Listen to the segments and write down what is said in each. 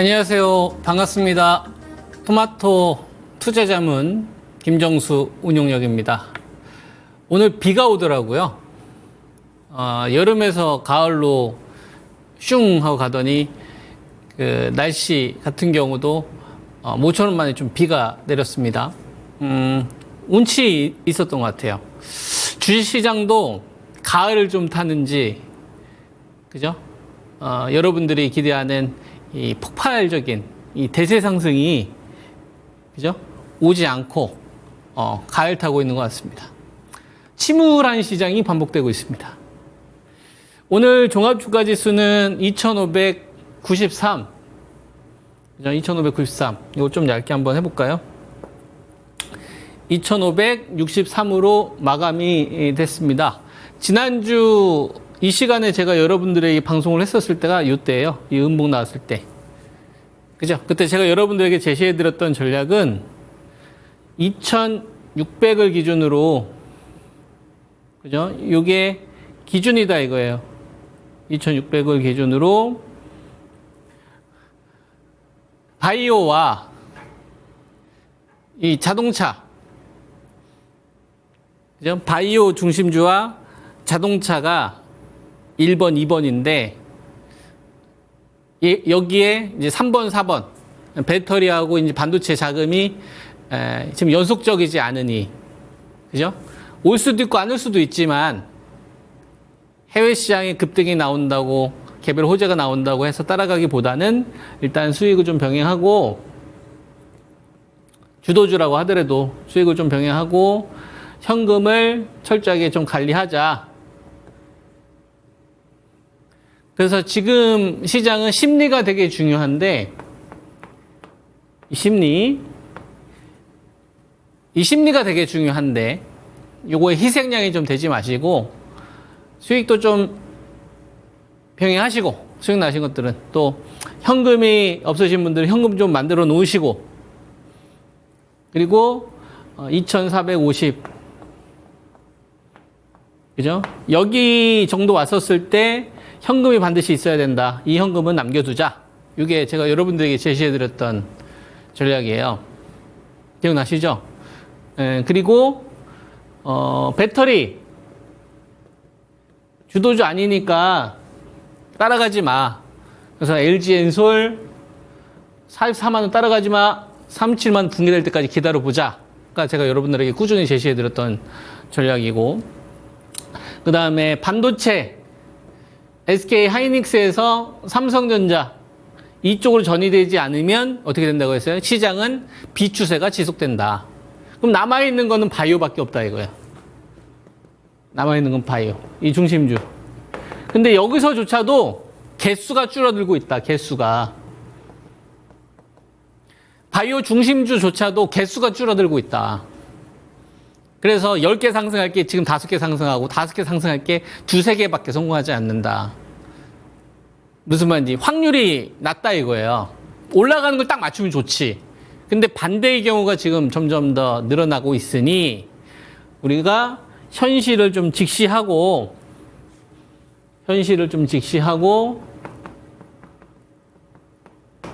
안녕하세요. 반갑습니다. 토마토 투자자문 김정수 운용력입니다. 오늘 비가 오더라고요. 여름에서 가을로 슝 하고 가더니 그 날씨 같은 경우도 모처럼 만에 좀 비가 내렸습니다. 운치 있었던 것 같아요. 주식시장도 가을을 좀 타는지, 그죠? 여러분들이 기대하는 이 폭발적인 이 대세 상승이, 그죠? 오지 않고 가을 타고 있는 것 같습니다. 침울한 시장이 반복되고 있습니다. 오늘 종합주가지수는 2593, 그죠? 2593. 이거 좀 얇게 한번 해볼까요? 2563으로 마감이 됐습니다. 지난주 이 시간에 제가 여러분들에게 방송을 했었을 때가 이때예요. 이 음봉 나왔을 때. 그죠? 그때 제가 여러분들에게 제시해드렸던 전략은 2600을 기준으로, 그죠? 이게 기준이다 이거예요. 2600을 기준으로 바이오와 이 자동차, 그죠? 바이오 중심주와 자동차가 1번, 2번인데, 여기에 이제 3번, 4번, 배터리하고 이제 반도체 자금이 지금 연속적이지 않으니, 그죠? 올 수도 있고 안 올 수도 있지만, 해외 시장에 급등이 나온다고, 개별 호재가 나온다고 해서 따라가기보다는 일단 수익을 좀 병행하고, 주도주라고 하더라도 수익을 좀 병행하고, 현금을 철저하게 좀 관리하자. 그래서 지금 시장은 심리가 되게 중요한데, 이 심리가 되게 중요한데, 요거에 희생양이 좀 되지 마시고, 수익도 좀 병행하시고, 수익 나신 것들은 또 현금이 없으신 분들은 현금 좀 만들어 놓으시고, 그리고 2450, 그죠? 여기 정도 왔었을 때 현금이 반드시 있어야 된다. 이 현금은 남겨두자. 이게 제가 여러분들에게 제시해드렸던 전략이에요. 기억나시죠? 그리고 배터리 주도주 아니니까 따라가지 마. 그래서 LG엔솔 44만 원 따라가지 마. 37만 붕괴될 때까지 기다려보자. 가 제가 여러분들에게 꾸준히 제시해드렸던 전략이고, 그 다음에 반도체 SK 하이닉스에서 삼성전자 이쪽으로 전이되지 않으면 어떻게 된다고 했어요? 시장은 비추세가 지속된다. 그럼 남아있는 거는 바이오밖에 없다 이거예요. 남아있는 건 바이오. 이 중심주. 근데 여기서조차도 개수가 줄어들고 있다. 개수가. 바이오 중심주조차도 개수가 줄어들고 있다. 그래서 10개 상승할 게 지금 5개 상승하고 5개 상승할 게 2-3개밖에 성공하지 않는다. 무슨 말인지 확률이 낮다 이거예요. 올라가는 걸 딱 맞추면 좋지. 근데 반대의 경우가 지금 점점 더 늘어나고 있으니 우리가 현실을 좀 직시하고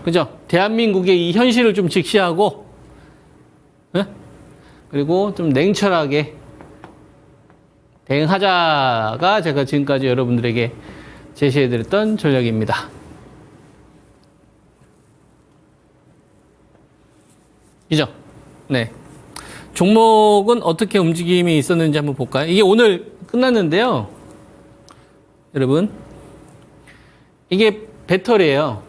그죠? 대한민국의 이 현실을 좀 직시하고, 네? 그리고 좀 냉철하게 대응하자가 제가 지금까지 여러분들에게 제시해드렸던 전략입니다. 그죠? 네. 종목은 어떻게 움직임이 있었는지 한번 볼까요? 이게 오늘 끝났는데요. 여러분. 이게 배터리예요.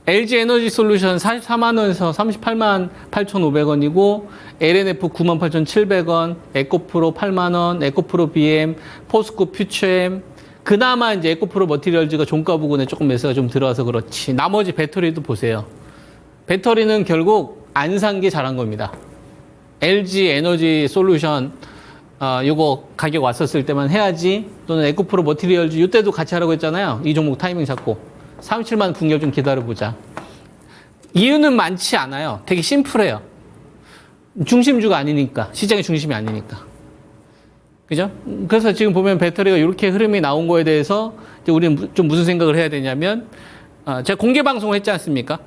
LG 에너지 솔루션 44만원에서 38만 8,500원이고, LNF 98,700원, 에코프로 8만원, 에코프로 BM, 포스코 퓨처엠, 그나마 이제 에코프로 머티리얼즈가 종가 부근에 조금 매수가 좀 들어와서 그렇지. 나머지 배터리도 보세요. 배터리는 결국 안 산 게 잘한 겁니다. LG 에너지 솔루션, 요거 가격 왔었을 때만 해야지. 또는 에코프로 머티리얼즈, 이때도 같이 하라고 했잖아요. 이 종목 타이밍 잡고. 37만 분결 좀 기다려보자. 이유는 많지 않아요. 되게 심플해요. 중심주가 아니니까. 시장의 중심이 아니니까. 그죠? 그래서 지금 보면 배터리가 이렇게 흐름이 나온 거에 대해서 이제 우리는 좀 무슨 생각을 해야 되냐면, 제가 공개 방송을 했지 않습니까?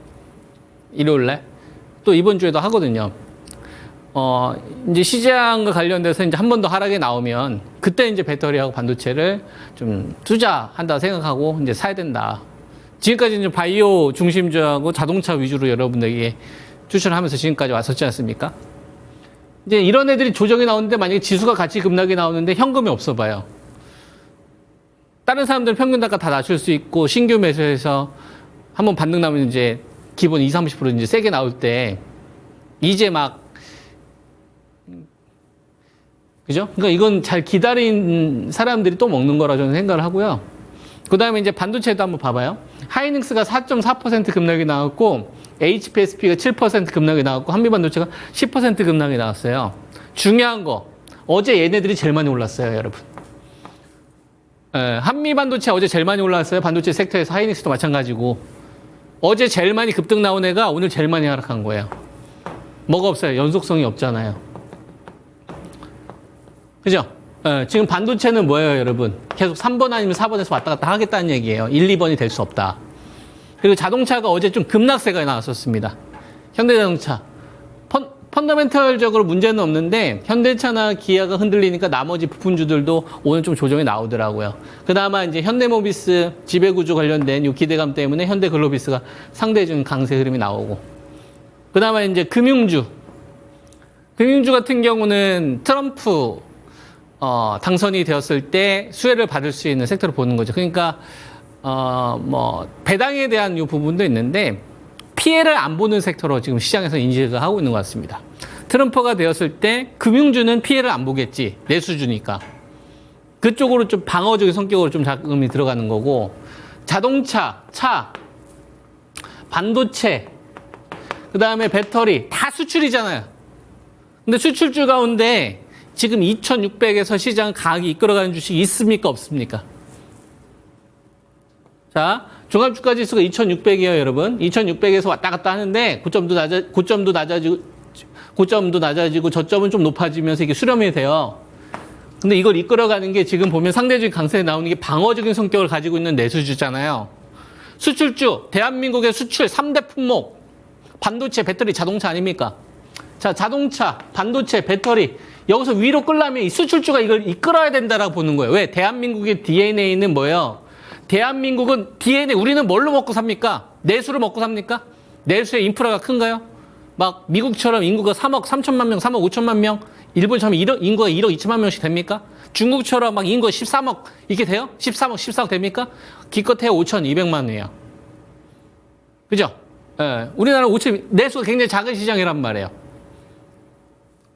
일요일날. 또 이번 주에도 하거든요. 이제 시장과 관련돼서 이제 한 번 더 하락이 나오면 그때 이제 배터리하고 반도체를 좀 투자한다 생각하고 이제 사야 된다. 지금까지 이제 바이오 중심주하고 자동차 위주로 여러분들에게 추천하면서 지금까지 왔었지 않습니까? 이제 이런 애들이 조정이 나오는데 만약에 지수가 같이 급락이 나오는데 현금이 없어 봐요. 다른 사람들은 평균 단가 다 낮출 수 있고 신규 매수해서 한번 반등 나면 이제 기본 20, 30% 이제 세게 나올 때 이제 막 그죠? 그러니까 이건 잘 기다린 사람들이 또 먹는 거라 저는 생각을 하고요. 그 다음에 이제 반도체도 한번 봐봐요. 하이닉스가 4.4% 급락이 나왔고, HPSP가 7% 급락이 나왔고, 한미반도체가 10% 급락이 나왔어요. 중요한 거, 어제 얘네들이 제일 많이 올랐어요, 여러분. 한미반도체 어제 제일 많이 올랐어요. 반도체 섹터에서 하이닉스도 마찬가지고. 어제 제일 많이 급등 나온 애가 오늘 제일 많이 하락한 거예요. 뭐가 없어요? 연속성이 없잖아요. 그죠? 지금 반도체는 뭐예요, 여러분? 계속 3번 아니면 4번에서 왔다 갔다 하겠다는 얘기예요. 1, 2번이 될 수 없다. 그리고 자동차가 어제 좀 급락세가 나왔었습니다. 현대자동차. 펀더멘털적으로 문제는 없는데 현대차나 기아가 흔들리니까 나머지 부품주들도 오늘 좀 조정이 나오더라고요. 그나마 이제 현대모비스 지배구조 관련된 이 기대감 때문에 현대글로비스가 상대히 좀 강세 흐름이 나오고. 그나마 이제 금융주 같은 경우는 트럼프 당선이 되었을 때 수혜를 받을 수 있는 섹터를 보는 거죠. 그러니까 뭐 배당에 대한 이 부분도 있는데 피해를 안 보는 섹터로 지금 시장에서 인지가 하고 있는 것 같습니다. 트럼프가 되었을 때 금융주는 피해를 안 보겠지. 내수주니까. 그쪽으로 좀 방어적인 성격으로 좀 자금이 들어가는 거고, 자동차, 차, 반도체, 그 다음에 배터리 다 수출이잖아요. 근데 수출주 가운데 지금 2,600에서 시장 강하게 이끌어가는 주식이 있습니까? 없습니까? 자, 종합주가지수가 2,600이에요, 여러분. 2,600에서 왔다 갔다 하는데 고점도 낮아지고 저점은 좀 높아지면서 이게 수렴이 돼요. 근데 이걸 이끌어가는 게 지금 보면 상대적인 강세에 나오는 게 방어적인 성격을 가지고 있는 내수주잖아요. 수출주, 대한민국의 수출 3대 품목, 반도체, 배터리, 자동차 아닙니까? 자, 자동차, 반도체, 배터리. 여기서 위로 끌려면 이 수출주가 이걸 이끌어야 된다라고 보는 거예요. 왜? 대한민국의 DNA는 뭐예요? 대한민국은 DNA, 우리는 뭘로 먹고 삽니까? 내수를 먹고 삽니까? 내수의 인프라가 큰가요? 막 미국처럼 인구가 3억 3천만 명, 3억 5천만 명, 일본처럼 인구가 1억 2천만 명씩 됩니까? 중국처럼 막 인구가 13억 이렇게 돼요? 13억, 14억 됩니까? 기껏해야 5,200만 회예요. 그죠? 예, 우리나라 5천, 내수가 굉장히 작은 시장이란 말이에요.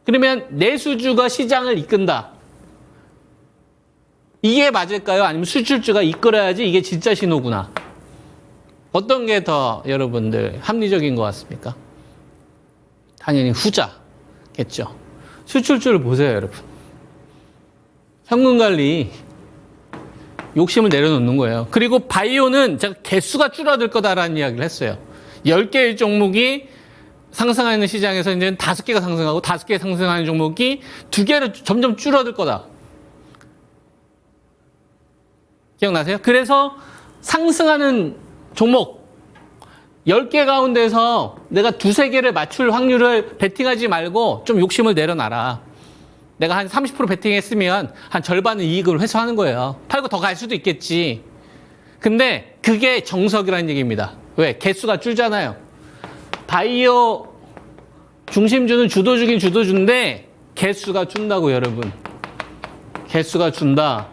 그러면 내수주가 시장을 이끈다. 이게 맞을까요? 아니면 수출주가 이끌어야지 이게 진짜 신호구나. 어떤 게 더 여러분들 합리적인 것 같습니까? 당연히 후자겠죠. 수출주를 보세요, 여러분. 현금 관리 욕심을 내려놓는 거예요. 그리고 바이오는 제가 개수가 줄어들 거다라는 이야기를 했어요. 10개의 종목이 상승하는 시장에서 이제 5개가 상승하고 5개 상승하는 종목이 2개로 점점 줄어들 거다. 기억나세요? 그래서 상승하는 종목 10개 가운데서 내가 2-3개를 맞출 확률을 베팅하지 말고 좀 욕심을 내려놔라. 내가 한 30% 베팅했으면 한 절반은 이익을 회수하는 거예요. 팔고 더 갈 수도 있겠지. 근데 그게 정석이라는 얘기입니다. 왜? 개수가 줄잖아요. 바이오 중심주는 주도주긴 주도주인데 개수가 준다고, 여러분. 개수가 준다.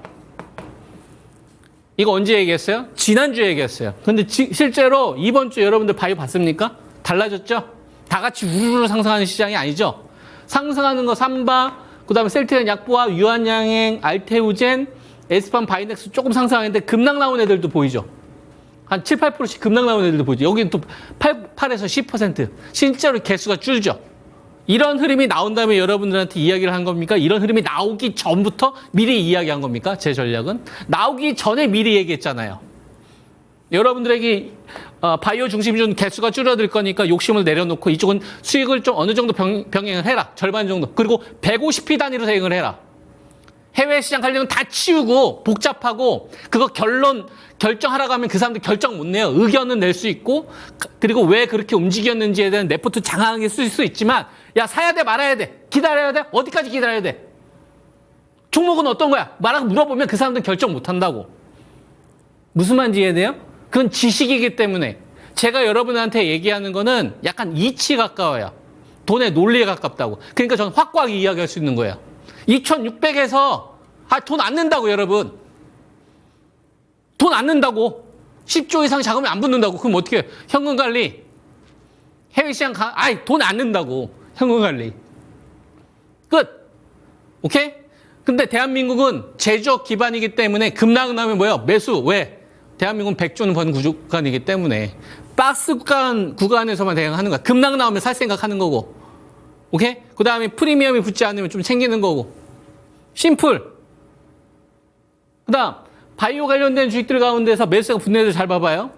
이거 언제 얘기했어요? 지난주에 얘기했어요. 근데 실제로 이번 주 여러분들 바이오 봤습니까? 달라졌죠? 다 같이 우르르 상승하는 시장이 아니죠? 상승하는 거 삼바, 그 다음에 셀트리온 약보와 유한양행, 알테우젠, 에스판 바이넥스 조금 상승하는데 급락 나온 애들도 보이죠? 한 7, 8%씩 급락 나온 애들도 보이죠? 여기는 또 8에서 10%. 실제로 개수가 줄죠? 이런 흐름이 나온 다음에 여러분들한테 이야기를 한 겁니까? 이런 흐름이 나오기 전부터 미리 이야기한 겁니까? 제 전략은? 나오기 전에 미리 얘기했잖아요. 여러분들에게 바이오 중심주는 개수가 줄어들 거니까 욕심을 내려놓고 이쪽은 수익을 좀 어느 정도 병행을 해라. 절반 정도. 그리고 150p 단위로 대응을 해라. 해외 시장 가려면 다 치우고 복잡하고 그거 결정하라고 하면 그 사람들 결정 못 내요. 의견은 낼 수 있고 그리고 왜 그렇게 움직였는지에 대한 레포트 장황하게 쓸 수 있지만 야 사야 돼 말아야 돼 기다려야 돼 어디까지 기다려야 돼 종목은 어떤 거야 말하고 물어보면 그 사람들 결정 못 한다고. 무슨 말인지 이해돼요? 그건 지식이기 때문에 제가 여러분한테 얘기하는 거는 약간 이치 가까워요. 돈의 논리에 가깝다고. 그러니까 저는 확고하게 이야기할 수 있는 거예요. 2600에서 돈 안 낸다고 여러분. 돈 안 낸다고. 10조 이상 자금이 안 붙는다고. 그럼 어떻게 해요? 현금관리. 해외시장 돈 안 낸다고. 현금관리. 끝. 오케이? 근데 대한민국은 제조업 기반이기 때문에 급락 나면 뭐예요? 매수. 왜? 대한민국은 100조는 버는 구간이기 때문에 박스 구간에서만 대응하는 거야. 급락 나오면 살 생각하는 거고. 오케이? 그 다음에 프리미엄이 붙지 않으면 좀 챙기는 거고. 심플. 그 다음 바이오 관련된 주식들 가운데서 매수가 붙는 애들 잘 봐봐요.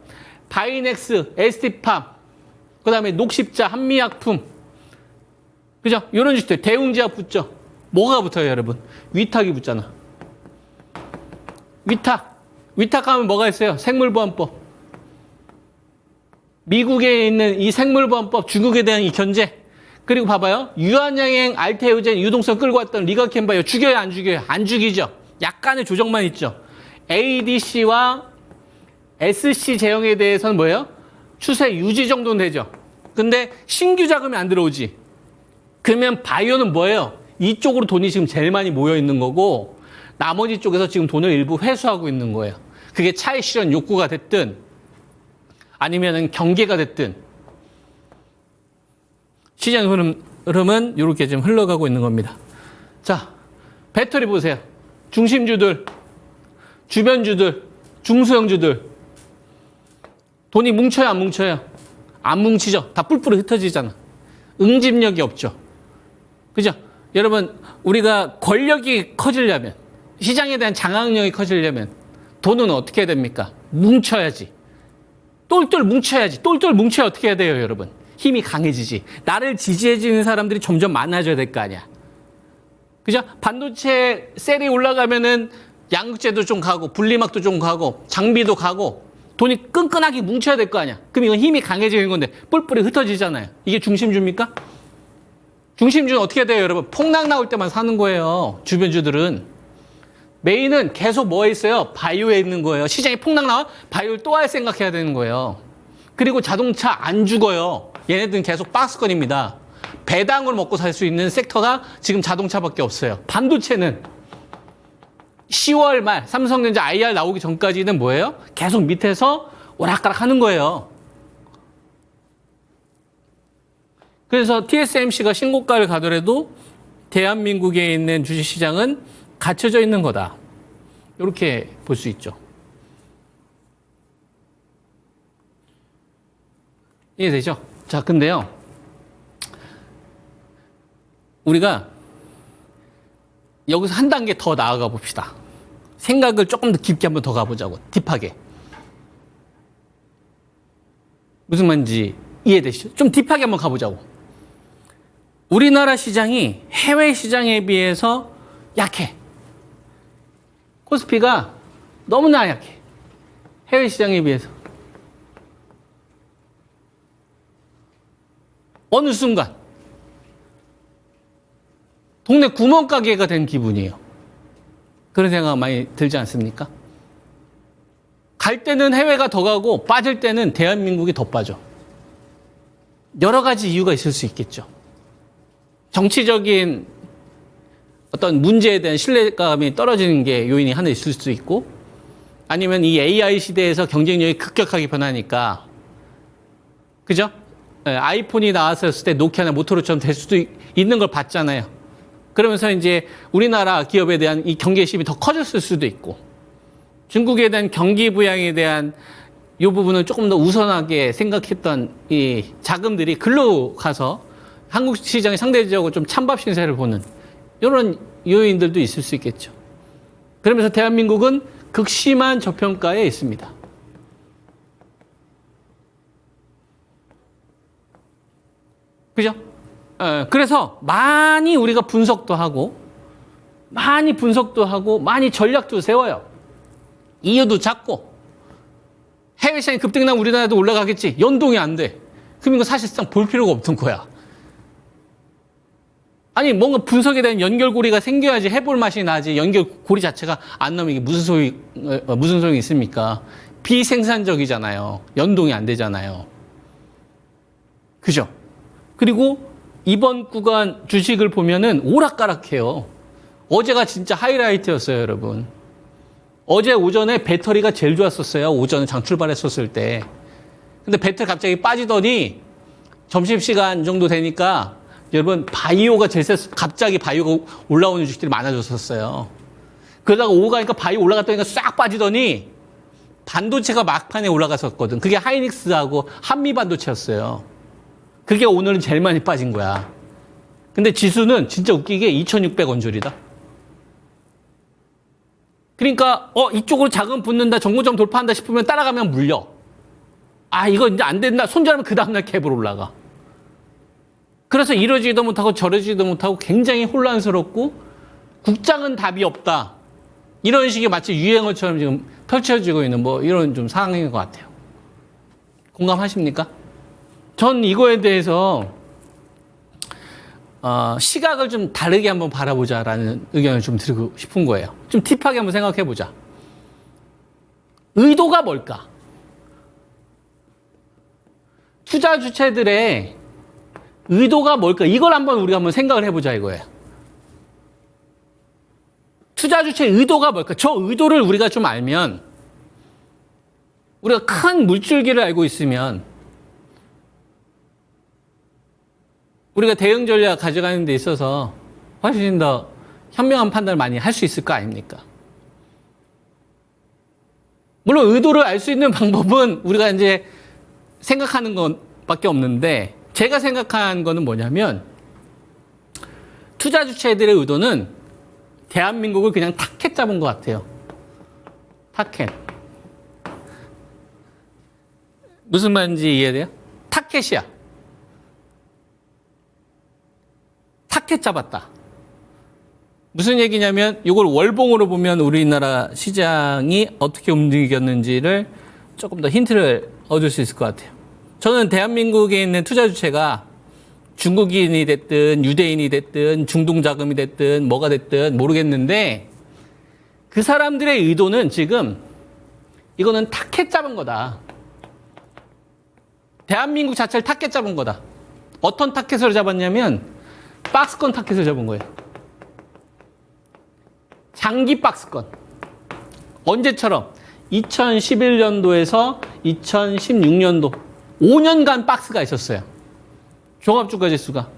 바이넥스, ST팜, 그 다음에 녹십자, 한미약품. 그죠? 이런 주식들. 대웅제약 붙죠? 뭐가 붙어요 여러분? 위탁이 붙잖아. 위탁 하면 뭐가 있어요? 생물보안법. 미국에 있는 이 생물보안법, 중국에 대한 이 견제. 그리고 봐봐요. 유한양행, 알테오젠, 유동성 끌고 왔던 리가켄바이오 죽여요 안 죽여요? 안 죽이죠. 약간의 조정만 있죠. ADC와 SC 제형에 대해서는 뭐예요? 추세 유지 정도는 되죠. 근데 신규 자금이 안 들어오지. 그러면 바이오는 뭐예요? 이쪽으로 돈이 지금 제일 많이 모여 있는 거고 나머지 쪽에서 지금 돈을 일부 회수하고 있는 거예요. 그게 차익 실현 욕구가 됐든 아니면은 경계가 됐든 시장 흐름은 이렇게 지금 흘러가고 있는 겁니다. 자, 배터리 보세요. 중심주들, 주변주들, 중소형주들 돈이 뭉쳐요 안 뭉쳐요? 안 뭉치죠. 다 뿔뿔이 흩어지잖아. 응집력이 없죠. 그죠? 여러분 우리가 권력이 커지려면 시장에 대한 장악력이 커지려면 돈은 어떻게 해야 됩니까? 뭉쳐야지. 똘똘 뭉쳐야지. 똘똘 뭉쳐야 어떻게 해야 돼요 여러분? 힘이 강해지지. 나를 지지해주는 사람들이 점점 많아져야 될 거 아니야. 그죠? 반도체 셀이 올라가면은 양극재도 좀 가고 분리막도 좀 가고 장비도 가고 돈이 끈끈하게 뭉쳐야 될 거 아니야. 그럼 이건 힘이 강해지는 건데 뿔뿔이 흩어지잖아요. 이게 중심주입니까? 중심주는 어떻게 돼요 여러분? 폭락 나올 때만 사는 거예요. 주변주들은. 메인은 계속 뭐에 있어요? 바이오에 있는 거예요. 시장이 폭락 나와? 바이오를 또 할 생각해야 되는 거예요. 그리고 자동차 안 죽어요. 얘네들은 계속 박스권입니다. 배당으로 먹고 살 수 있는 섹터가 지금 자동차밖에 없어요. 반도체는 10월 말 삼성전자 IR 나오기 전까지는 뭐예요? 계속 밑에서 오락가락 하는 거예요. 그래서 TSMC가 신고가를 가더라도 대한민국에 있는 주식시장은 갇혀져 있는 거다. 이렇게 볼 수 있죠. 이해되죠? 자, 근데요. 우리가 여기서 한 단계 더 나아가 봅시다. 생각을 조금 더 깊게 한번 더 가보자고. 딥하게. 무슨 말인지 이해되시죠? 좀 딥하게 한번 가보자고. 우리나라 시장이 해외 시장에 비해서 약해. 코스피가 너무나 약해. 해외 시장에 비해서. 어느 순간 동네 구멍가게가 된 기분이에요. 그런 생각 많이 들지 않습니까? 갈 때는 해외가 더 가고 빠질 때는 대한민국이 더 빠져. 여러 가지 이유가 있을 수 있겠죠. 정치적인 어떤 문제에 대한 신뢰감이 떨어지는 게 요인이 하나 있을 수 있고 아니면 이 AI 시대에서 경쟁력이 급격하게 변하니까 그죠? 아이폰이 나왔을 때 노키아나 모토로처럼 될 수도 있는 걸 봤잖아요. 그러면서 이제 우리나라 기업에 대한 이 경계심이 더 커졌을 수도 있고 중국에 대한 경기 부양에 대한 이 부분을 조금 더 우선하게 생각했던 이 자금들이 글로 가서 한국 시장이 상대적으로 좀 찬밥 신세를 보는 이런 요인들도 있을 수 있겠죠. 그러면서 대한민국은 극심한 저평가에 있습니다. 그죠? 그래서 많이 우리가 분석도 하고 많이 분석도 하고 많이 전략도 세워요. 이유도 작고 해외 시장이 급등나면 우리나라도 올라가겠지. 연동이 안 돼. 그럼 이거 사실상 볼 필요가 없던 거야. 아니 뭔가 분석에 대한 연결고리가 생겨야지 해볼 맛이 나지. 연결고리 자체가 안 나오면 이게 무슨 소용이 있습니까? 비생산적이잖아요. 연동이 안 되잖아요. 그죠? 그리고 이번 구간 주식을 보면은 오락가락해요. 어제가 진짜 하이라이트였어요, 여러분. 어제 오전에 배터리가 제일 좋았었어요. 오전에 장 출발했었을 때. 근데 배터리 갑자기 빠지더니 점심시간 정도 되니까 여러분 바이오가 제일 갑자기 바이오가 올라오는 주식들이 많아졌었어요. 그러다가 오고 가니까 바이오 올라갔더니 싹 빠지더니 반도체가 막판에 올라갔었거든. 그게 하이닉스하고 한미반도체였어요. 그게 오늘은 제일 많이 빠진 거야. 근데 지수는 진짜 웃기게 2,600원줄이다. 그러니까 이쪽으로 자금 붙는다, 정고점 돌파한다 싶으면 따라가면 물려. 아 이거 이제 안 된다. 손절하면 그 다음날 캡으로 올라가. 그래서 이러지도 못하고 저러지도 못하고 굉장히 혼란스럽고 국장은 답이 없다. 이런 식의 마치 유행어처럼 지금 펼쳐지고 있는 뭐 이런 좀 상황인 것 같아요. 공감하십니까? 전 이거에 대해서 시각을 좀 다르게 한번 바라보자라는 의견을 좀 드리고 싶은 거예요. 좀 딥하게 한번 생각해 보자. 의도가 뭘까? 투자 주체들의 의도가 뭘까? 이걸 우리가 한번 생각을 해보자 이거예요. 투자 주체의 의도가 뭘까? 저 의도를 우리가 좀 알면, 우리가 큰 물줄기를 알고 있으면 우리가 대응 전략 가져가는 데 있어서 훨씬 더 현명한 판단을 많이 할 수 있을 거 아닙니까? 물론 의도를 알 수 있는 방법은 우리가 이제 생각하는 것밖에 없는데, 제가 생각한 거는 뭐냐면, 투자 주체들의 의도는 대한민국을 그냥 타켓 잡은 것 같아요. 타켓. 무슨 말인지 이해돼요? 타켓이야. 타켓 잡았다. 무슨 얘기냐면 이걸 월봉으로 보면 우리나라 시장이 어떻게 움직였는지를 조금 더 힌트를 얻을 수 있을 것 같아요. 저는 대한민국에 있는 투자 주체가 중국인이 됐든 유대인이 됐든 중동자금이 됐든 뭐가 됐든 모르겠는데, 그 사람들의 의도는 지금 이거는 타켓 잡은 거다. 대한민국 자체를 타켓 잡은 거다. 어떤 타켓을 잡았냐면 박스권 타켓을 잡은 거예요. 장기 박스권. 언제처럼 2011년도에서 2016년도 5년간 박스가 있었어요. 종합주가지수가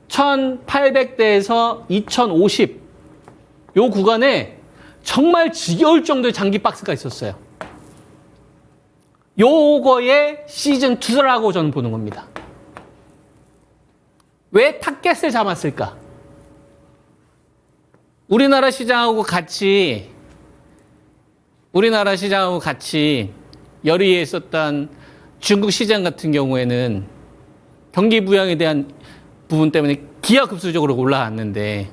1800대에서 2050 요 구간에 정말 지겨울 정도의 장기 박스가 있었어요. 요거의 시즌2라고 저는 보는 겁니다. 왜 타켓을 잡았을까? 우리나라 시장하고 같이 열의에 있었던 중국 시장 같은 경우에는 경기 부양에 대한 부분 때문에 기하급수적으로 올라왔는데,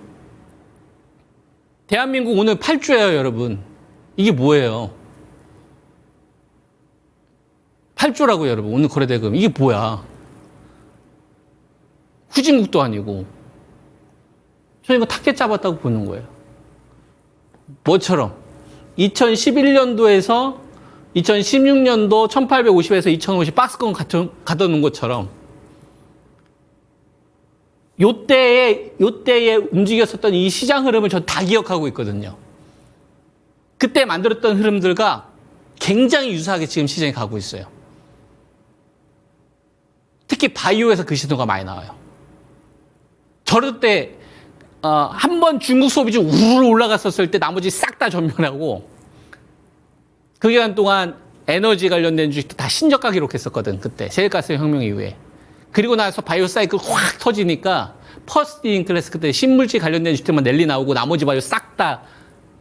대한민국 오늘 8주예요, 여러분. 이게 뭐예요? 8조라고 여러분. 오늘 거래대금. 이게 뭐야? 후진국도 아니고. 저는 이거 타켓 잡았다고 보는 거예요. 뭐처럼? 2011년도에서 2016년도 1850에서 2050 박스권 갖다 놓은 것처럼 요때에 움직였었던 이 시장 흐름을 전 다 기억하고 있거든요. 그때 만들었던 흐름들과 굉장히 유사하게 지금 시장이 가고 있어요. 특히 바이오에서 그 신호가 많이 나와요. 저럴 때 한 번 중국 소비주 우르르 올라갔었을 때 나머지 싹 다 전멸하고, 그 기간 동안 에너지 관련된 주식도 다 신저가 기록했었거든. 그때 셰일가스 혁명 이후에. 그리고 나서 바이오 사이클 확 터지니까 퍼스트 인 클래스 그때 신물질 관련된 주식들만 랠리 나오고 나머지 바이오 싹 다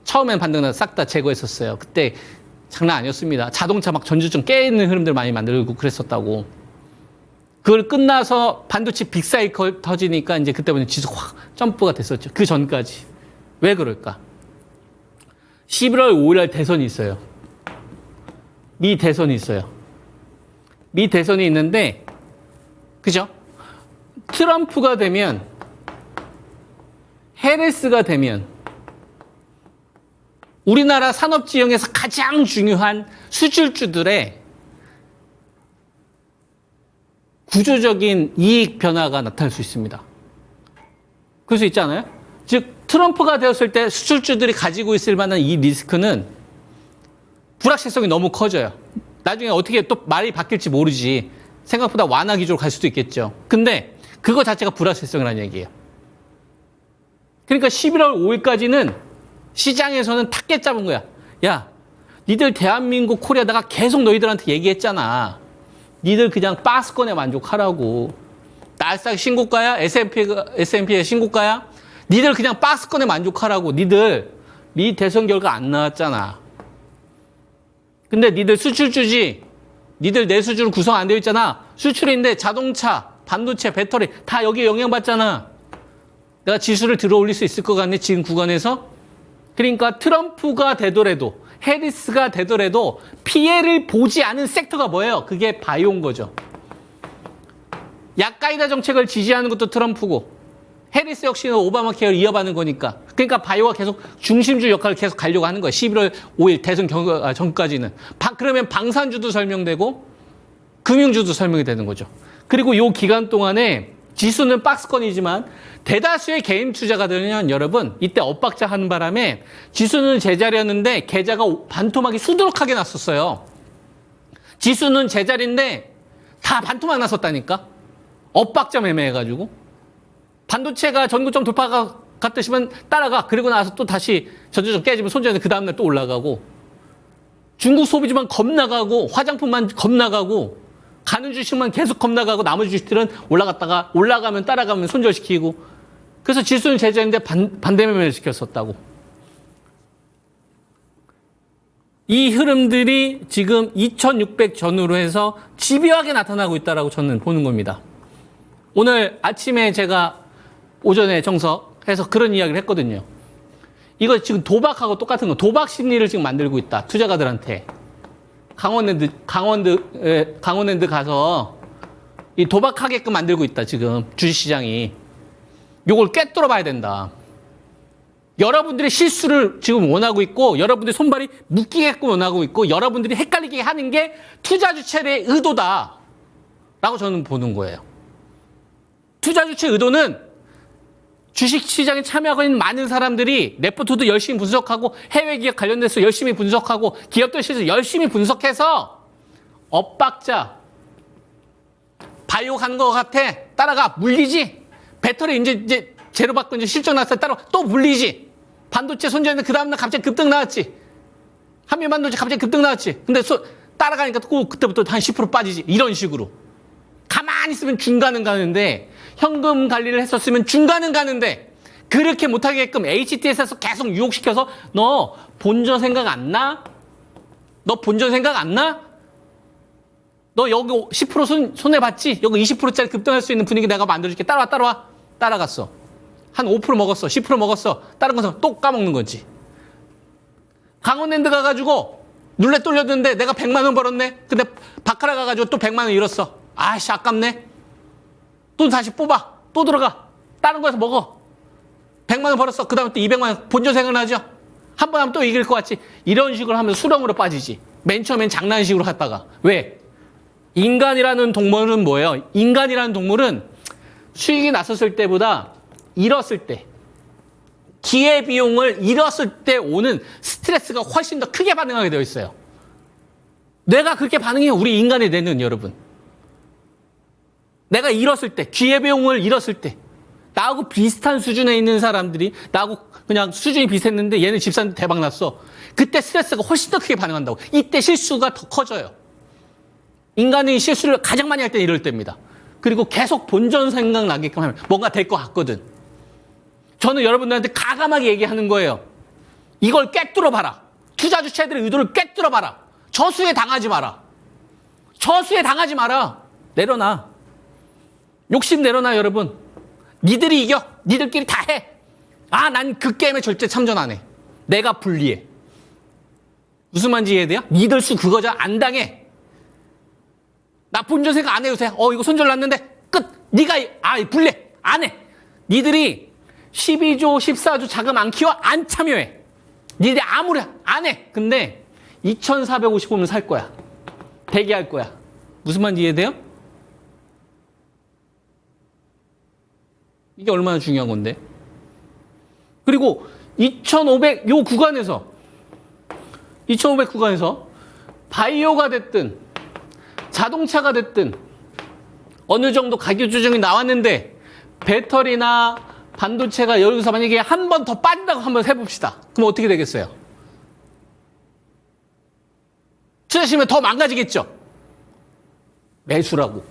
처음엔 반등 나서 싹 다 제거했었어요. 그때 장난 아니었습니다. 자동차 막 전주점 깨있는 흐름들 많이 만들고 그랬었다고. 그걸 끝나서 반도체 빅사이클 터지니까 이제 그때부터 지수 확 점프가 됐었죠. 그 전까지. 왜 그럴까? 11월 5일 날 대선이 있어요. 미 대선이 있어요. 미 대선이 있는데, 그죠? 트럼프가 되면, 해리스가 되면, 우리나라 산업지형에서 가장 중요한 수출주들의 구조적인 이익 변화가 나타날 수 있습니다. 그럴 수 있지 않아요? 즉, 트럼프가 되었을 때 수출주들이 가지고 있을 만한 이 리스크는 불확실성이 너무 커져요. 나중에 어떻게 또 말이 바뀔지 모르지. 생각보다 완화 기조로 갈 수도 있겠죠. 근데 그거 자체가 불확실성이라는 얘기예요. 그러니까 11월 5일까지는 시장에서는 탁 잡은 거야. 야, 니들 대한민국 코리아 내가 계속 너희들한테 얘기했잖아. 니들 그냥 박스권에 만족하라고. 나스닥 신고가야? S&P의 신고가야? 니들 그냥 박스권에 만족하라고. 니들 미 대선 결과 안 나왔잖아. 근데 니들 수출주지. 니들 내수주로 구성 안 되어 있잖아. 수출인데 자동차, 반도체, 배터리 다 여기에 영향받잖아. 내가 지수를 들어 올릴 수 있을 것 같네, 지금 구간에서. 그러니까 트럼프가 되더라도, 해리스가 되더라도 피해를 보지 않은 섹터가 뭐예요? 그게 바이오인 거죠. 약가이다 정책을 지지하는 것도 트럼프고, 해리스 역시는 오바마 케어를 이어받는 거니까. 그러니까 바이오가 계속 중심주 역할을 계속 가려고 하는 거예요. 11월 5일 대선 전까지는. 그러면 방산주도 설명되고 금융주도 설명이 되는 거죠. 그리고 이 기간 동안에 지수는 박스권이지만 대다수의 개인 투자가들은 여러분 이때 엇박자 하는 바람에 지수는 제자리였는데 계좌가 반토막이 수두룩하게 났었어요. 지수는 제자리인데 다 반토막 났었다니까. 엇박자 매매해가지고. 반도체가 전고점 돌파가 갔듯이면 따라가. 그리고 나서 또 다시 전고점 깨지면 손절해서 그 다음날 또 올라가고. 중국 소비주만 겁나가고 화장품만 겁나가고 가는 주식만 계속 겁나가고 나머지 주식들은 올라갔다가 올라가면 따라가면 손절시키고. 그래서 지수는 제자리인데 반대 매매를 시켰었다고. 이 흐름들이 지금 2600 전후로 해서 집요하게 나타나고 있다고 저는 보는 겁니다. 오늘 아침에 제가 오전에 정석해서 그런 이야기를 했거든요. 이거 지금 도박하고 똑같은 거. 도박 심리를 지금 만들고 있다. 투자가들한테. 강원랜드 가서 이 도박하게끔 만들고 있다. 지금 주식시장이. 요걸 꿰뚫어 봐야 된다. 여러분들이 실수를 지금 원하고 있고 여러분들이 손발이 묶이게끔 원하고 있고 여러분들이 헷갈리게 하는 게 투자 주체의 의도다. 라고 저는 보는 거예요. 투자 주체 의도는 주식시장에 참여하고 있는 많은 사람들이 레포트도 열심히 분석하고 해외 기업 관련돼서 열심히 분석하고 기업들 실수 열심히 분석해서 엇박자 바이오 가는 것 같아. 따라가. 물리지. 배터리 이제 제로 받고 이제 실적 났어. 따라가. 또 물리지. 반도체 손절했는데 그 다음날 갑자기 급등 나왔지. 한미 반도체 갑자기 급등 나왔지. 근데 따라가니까 또 그때부터 한 10% 빠지지. 이런 식으로. 가만히 있으면 중간은 가는데 현금 관리를 했었으면 중간은 가는데 그렇게 못하게끔 HTS에서 계속 유혹시켜서 너 본전 생각 안 나? 너 본전 생각 안 나? 너 여기 10% 손해봤지? 여기 20%짜리 급등할 수 있는 분위기 내가 만들어줄게. 따라와. 따라갔어. 한 5% 먹었어. 10% 먹었어. 다른 것은 또 까먹는 거지. 강원랜드 가가지고 룰렛 돌렸는데 내가 100만 원 벌었네. 근데 바카라 가가지고 또 100만 원 잃었어. 아씨 아깝네. 또 다시 뽑아. 또 들어가. 다른 거에서 먹어. 100만 원 벌었어. 그 다음에 또 200만 원 본전 생각나죠? 한 번 하면 또 이길 것 같지? 이런 식으로 하면 수렁으로 빠지지. 맨 처음엔 장난식으로 했다가. 왜? 인간이라는 동물은 뭐예요? 인간이라는 동물은 수익이 났었을 때보다 잃었을 때, 기회비용을 잃었을 때 오는 스트레스가 훨씬 더 크게 반응하게 되어 있어요. 뇌가 그렇게 반응해요. 우리 인간의 뇌는 여러분. 내가 잃었을 때, 기회비용을 잃었을 때, 나하고 비슷한 수준에 있는 사람들이 나하고 그냥 수준이 비슷했는데 얘는 집 사는데 대박 났어. 그때 스트레스가 훨씬 더 크게 반응한다고. 이때 실수가 더 커져요. 인간이 실수를 가장 많이 할 때는 이럴 때입니다. 그리고 계속 본전 생각나게끔 하면 뭔가 될 것 같거든. 저는 여러분들한테 가감하게 얘기하는 거예요. 이걸 꿰뚫어 봐라. 투자 주체들의 의도를 꿰뚫어 봐라. 저수에 당하지 마라. 저수에 당하지 마라. 욕심 내려놔 여러분. 니들이 이겨. 니들끼리 다 해. 아, 난 그 게임에 절대 참전 안 해. 내가 불리해. 무슨 말인지 이해돼요? 니들 수 그거죠. 안 당해. 나 본전 생각 안 해도 돼. 이거 손절 났는데 끝. 니가 불리해. 안 해. 니들이 12조, 14조 자금 안 키워? 안 참여해. 니들이 아무리 안 해. 근데 2,450원은 살 거야. 대기할 거야. 무슨 말인지 이해돼요? 이게 얼마나 중요한 건데. 그리고 2,500 요 구간에서 2,500 구간에서 바이오가 됐든 자동차가 됐든 어느 정도 가격 조정이 나왔는데 배터리나 반도체가 여기서 만약에 한 번 더 빠진다고 한번 해봅시다. 그럼 어떻게 되겠어요? 투자하시면 더 망가지겠죠? 매수라고.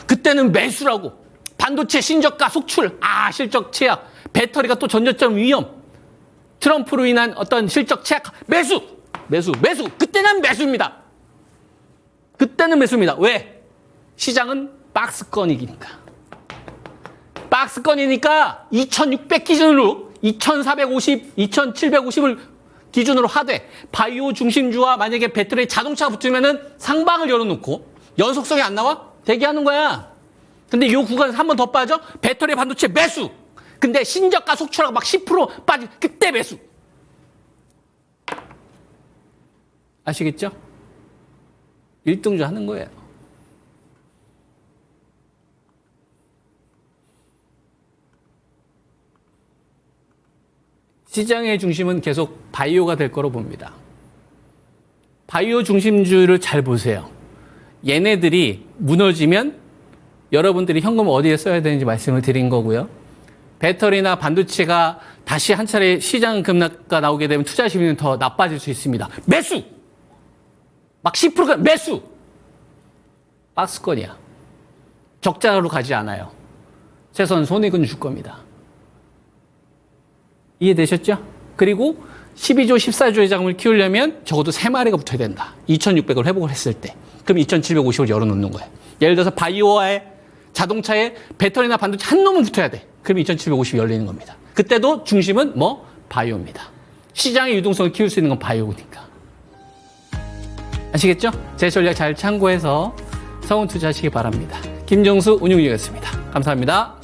그때는 매수라고. 반도체 신저가 속출. 실적 제약. 배터리가 또 전저점 위험. 트럼프로 인한 어떤 실적 제약. 매수. 그때는 매수입니다. 왜? 시장은 박스권이니까. 박스권이니까 2,600 기준으로 2,450, 2,750을 기준으로 하되 바이오 중심주와 만약에 배터리 자동차가 붙으면은 상방을 열어놓고 연속성이 안 나와? 대기하는 거야. 근데 이 구간에서 한 번 더 빠져? 배터리 반도체 매수. 근데 신저가 속출하고 막 10% 빠지 그때 매수. 아시겠죠? 1등주 하는 거예요. 시장의 중심은 계속 바이오가 될 거로 봅니다. 바이오 중심주를 잘 보세요. 얘네들이 무너지면 여러분들이 현금을 어디에 써야 되는지 말씀을 드린 거고요. 배터리나 반도체가 다시 한 차례 시장 급락가 나오게 되면 투자 심리는 더 나빠질 수 있습니다. 매수! 막 10%가 매수! 박스권이야. 적자로 가지 않아요. 최소한 손익은 줄 겁니다. 이해되셨죠? 그리고 12조, 14조의 자금을 키우려면 적어도 3마리가 붙어야 된다. 2,600을 회복을 했을 때. 그럼 2,750을 열어놓는 거예요. 예를 들어서 바이오와의 자동차에 배터리나 반도체 한 놈은 붙어야 돼. 그럼 2,750이 열리는 겁니다. 그때도 중심은 바이오입니다. 시장의 유동성을 키울 수 있는 건 바이오니까. 아시겠죠? 제 전략 잘 참고해서 성운 투자하시기 바랍니다. 김정수 운용위원이었습니다. 감사합니다.